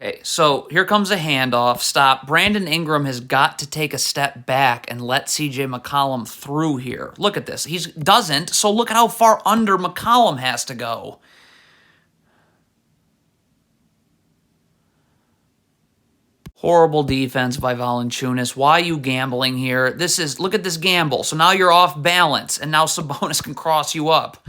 Okay, so here comes a handoff. Stop. Brandon Ingram has got to take a step back and let CJ McCollum through here. Look at this. He doesn't, so look at how far under McCollum has to go. Horrible defense by Valanciunas. Why are you gambling here? Look at this gamble. So now you're off balance, and now Sabonis can cross you up.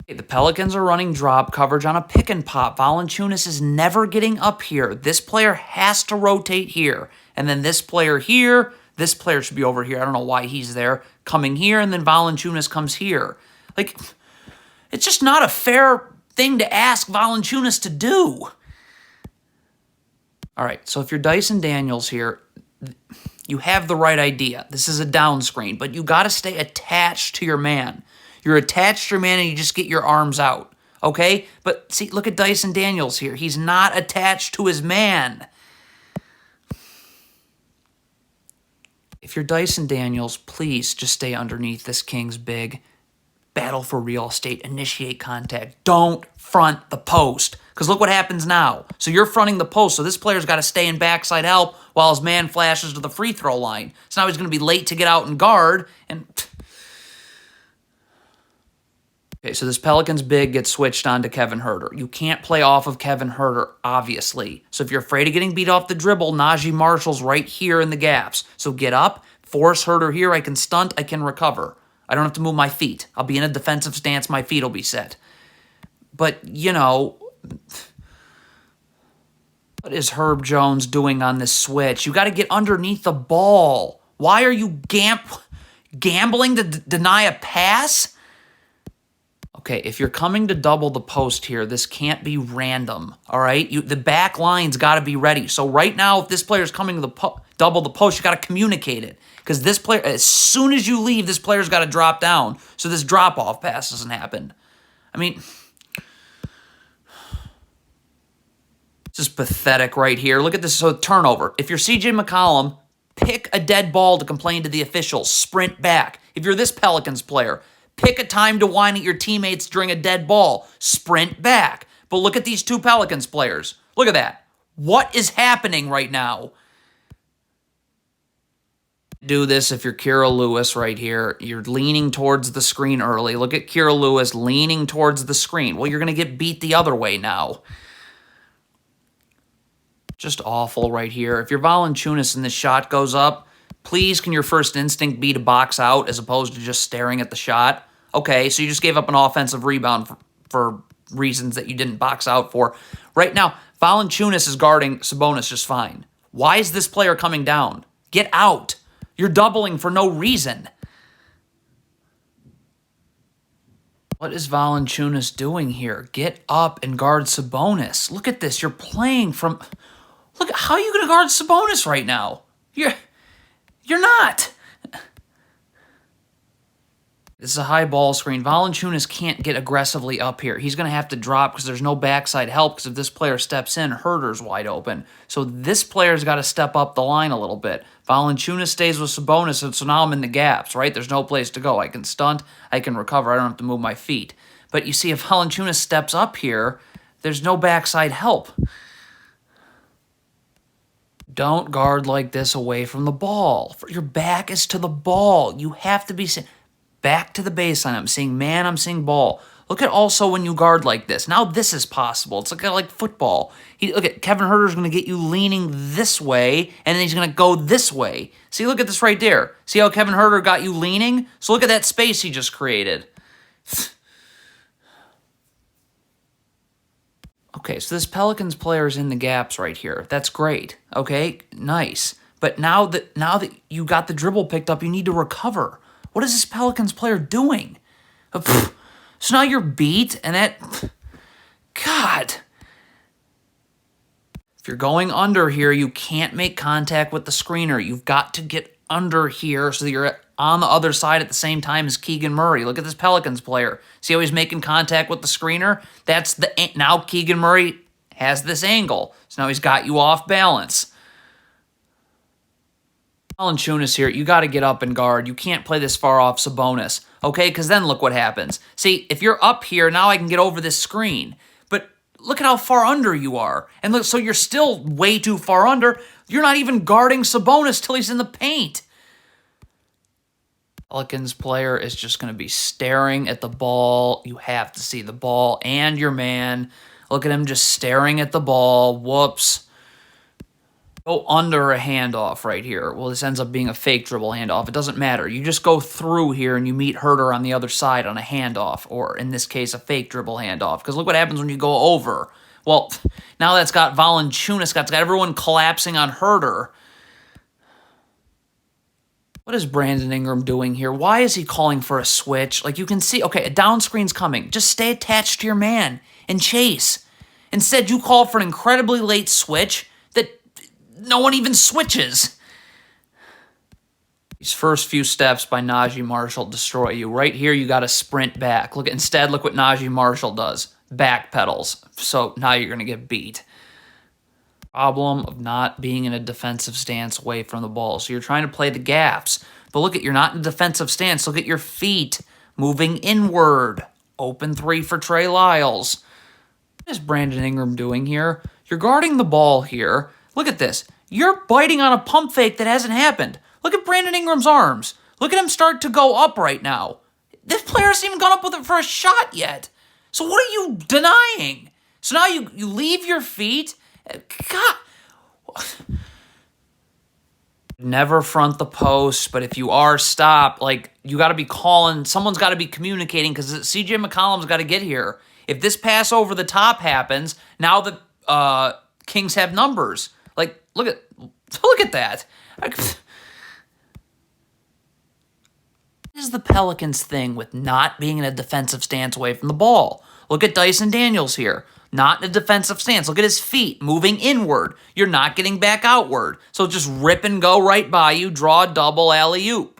The Pelicans are running drop coverage on a pick and pop. Valanciunas is never getting up here. This player has to rotate here. And then this player here, this player should be over here. I don't know why he's there. Coming here, and then Valanciunas comes here. Like, it's just not a fair thing to ask Valanciunas to do. All right, so if you're Dyson Daniels here, you have the right idea. This is a down screen, but you got to stay attached to your man. You're attached to your man and you just get your arms out, okay? But see, look at Dyson Daniels here. He's not attached to his man. If you're Dyson Daniels, please just stay underneath this Kings big. Battle for real estate. Initiate contact. Don't front the post. Because look what happens now. So you're fronting the post, so this player's got to stay in backside help while his man flashes to the free throw line. So now he's going to be late to get out and guard, and... Okay, so this Pelicans big gets switched on to Kevin Huerter. You can't play off of Kevin Huerter, obviously. So if you're afraid of getting beat off the dribble, Najee Marshall's right here in the gaps. So get up, force Huerter here. I can stunt, I can recover. I don't have to move my feet. I'll be in a defensive stance. My feet will be set. But, you know, what is Herb Jones doing on this switch? You got to get underneath the ball. Why are you gambling to deny a pass? Okay, if you're coming to double the post here, this can't be random, all right? The back line's got to be ready. So right now, if this player's coming to double the post, you got to communicate it. Because this player, as soon as you leave, this player's got to drop down so this drop-off pass doesn't happen. I mean, this is pathetic right here. Look at this. So turnover. If you're CJ McCollum, pick a dead ball to complain to the officials. Sprint back. If you're this Pelicans player, pick a time to whine at your teammates during a dead ball. Sprint back. But look at these two Pelicans players. Look at that. What is happening right now? Do this if you're Kira Lewis right here. You're leaning towards the screen early. Look at Kira Lewis leaning towards the screen. Well, you're going to get beat the other way now. Just awful right here. If you're Valanciunas and this shot goes up, please, can your first instinct be to box out as opposed to just staring at the shot? Okay, so you just gave up an offensive rebound for reasons that you didn't box out for. Right now, Valanciunas is guarding Sabonis just fine. Why is this player coming down? Get out. You're doubling for no reason. What is Valanciunas doing here? Get up and guard Sabonis. Look at this. You're playing from... Look, how are you going to guard Sabonis right now? You're not. This is a high ball screen. Valanciunas can't get aggressively up here. He's going to have to drop because there's no backside help because if this player steps in, Huerter's wide open. So this player's got to step up the line a little bit. Valanciunas stays with Sabonis, and so now I'm in the gaps, right? There's no place to go. I can stunt. I can recover. I don't have to move my feet. But you see, if Valanciunas steps up here, there's no backside help. Don't guard like this away from the ball. Your back is to the ball. You have to be back to the baseline. I'm seeing man, I'm seeing ball. Look at also when you guard like this. Now this is possible. It's like football. Look at Kevin Huerter's going to get you leaning this way, and then he's going to go this way. See, look at this right there. See how Kevin Huerter got you leaning? So look at that space he just created. Okay, so this Pelicans player is in the gaps right here. That's great. Okay, nice. But now that you got the dribble picked up, you need to recover. What is this Pelicans player doing? So now you're beat, and that... God. If you're going under here, you can't make contact with the screener. You've got to get under here so that you're on the other side at the same time as Keegan Murray. Look at this Pelicans player. See how he's making contact with the screener? Now Keegan Murray has this angle. So now he's got you off balance. Valanciunas here, you got to get up and guard. You can't play this far off Sabonis, okay? Because then look what happens. See, if you're up here, now I can get over this screen. But look at how far under you are. And look, so you're still way too far under. You're not even guarding Sabonis till he's in the paint. Pelicans player is just going to be staring at the ball. You have to see the ball and your man. Look at him just staring at the ball. Whoops. Go under a handoff right here. Well, this ends up being a fake dribble handoff. It doesn't matter. You just go through here and you meet Herter on the other side on a handoff, or in this case, a fake dribble handoff. Because look what happens when you go over. Well, now that's got Valanciunas, got everyone collapsing on Herter. What is Brandon Ingram doing here? Why is he calling for a switch? Like, you can see, okay, a down screen's coming. Just stay attached to your man and chase. Instead, you call for an incredibly late switch that no one even switches. These first few steps by Najee Marshall destroy you. Right here, you got to sprint back. Instead, look what Najee Marshall does. Backpedals. So now you're going to get beat. Problem of not being in a defensive stance away from the ball. So you're trying to play the gaps. But look at, you're not in a defensive stance. Look at your feet moving inward. Open three for Trey Lyles. What is Brandon Ingram doing here? You're guarding the ball here. Look at this. You're biting on a pump fake that hasn't happened. Look at Brandon Ingram's arms. Look at him start to go up right now. This player hasn't even gone up with it for a shot yet. So what are you denying? So now you leave your feet. God. Never front the post, but if you are, stop. Like, you got to be calling. Someone's got to be communicating because CJ McCollum's got to get here. If this pass over the top happens, now the Kings have numbers. Like, look at that. What is the Pelicans thing with not being in a defensive stance away from the ball? Look at Dyson Daniels here. Not in a defensive stance. Look at his feet moving inward. You're not getting back outward. So just rip and go right by you, draw a double alley-oop.